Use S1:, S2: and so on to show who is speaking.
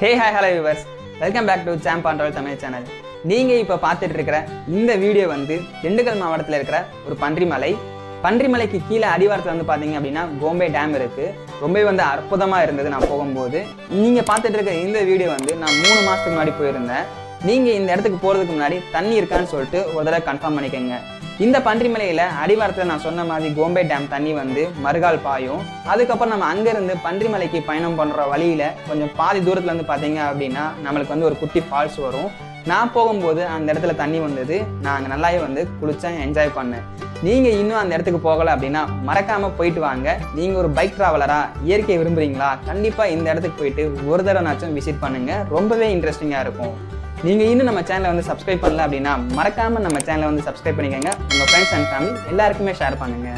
S1: Hey, hi, hello viewers. Welcome back to Pannrathuku Tamil channel. நீங்க இப்ப பார்த்துட்டு இருக்கிற இந்த வீடியோ வந்து திண்டுக்கல் மாவட்டத்தில் இருக்கிற ஒரு பன்றிமலைக்கு கீழே அடிவாரத்தில் வந்து பாத்தீங்க அப்படின்னா கோம்பே டேம் இருக்கு. ரொம்பவே வந்து அற்புதமா இருந்தது நான் போகும்போது. நீங்க பார்த்துட்டு இருக்க இந்த வீடியோ வந்து நான் 3 மாசத்துக்கு முன்னாடி போயிருந்தேன். நீங்க இந்த இடத்துக்கு போறதுக்கு முன்னாடி தண்ணி இருக்கான்னு சொல்லிட்டு ஒரு தடவை கன்ஃபார்ம் பண்ணிக்கோங்க. இந்த பன்றிமலையில அடிவாரத்தில் நான் சொன்ன மாதிரி கோம்பே டேம் தண்ணி வந்து மறுகால் பாயும். அதுக்கப்புறம் நம்ம அங்கிருந்து பன்றிமலைக்கு பயணம் பண்ற வழியில கொஞ்சம் பாதி தூரத்துல வந்து பாத்தீங்க அப்படின்னா நம்மளுக்கு வந்து ஒரு குட்டி ஃபால்ஸ் வரும். நான் போகும்போது அந்த இடத்துல தண்ணி வந்தது. நான் அங்கே நல்லாவே வந்து குளிச்சேன், என்ஜாய் பண்ணேன். நீங்க இன்னும் அந்த இடத்துக்கு போகல அப்படின்னா மறக்காம போயிட்டு வாங்க. நீங்க ஒரு பைக் டிராவலரா, இயற்கையை விரும்புறீங்களா, கண்டிப்பா இந்த இடத்துக்கு போயிட்டு ஒரு தடவைனாச்சும் விசிட் பண்ணுங்க. ரொம்பவே இன்ட்ரெஸ்டிங்கா இருக்கும். நீங்க இன்னும் நம்ம சேனலை வந்து சப்ஸ்கிரைப் பண்ணல அப்படின்னா மறக்காம நம்ம சேனலை வந்து சப்ஸ்கிரைப் பண்ணிக்கோங்க. உங்க ஃப்ரெண்ட்ஸ் அண்ட் ஃபேமிலி எல்லாருக்குமே ஷேர் பண்ணுங்க.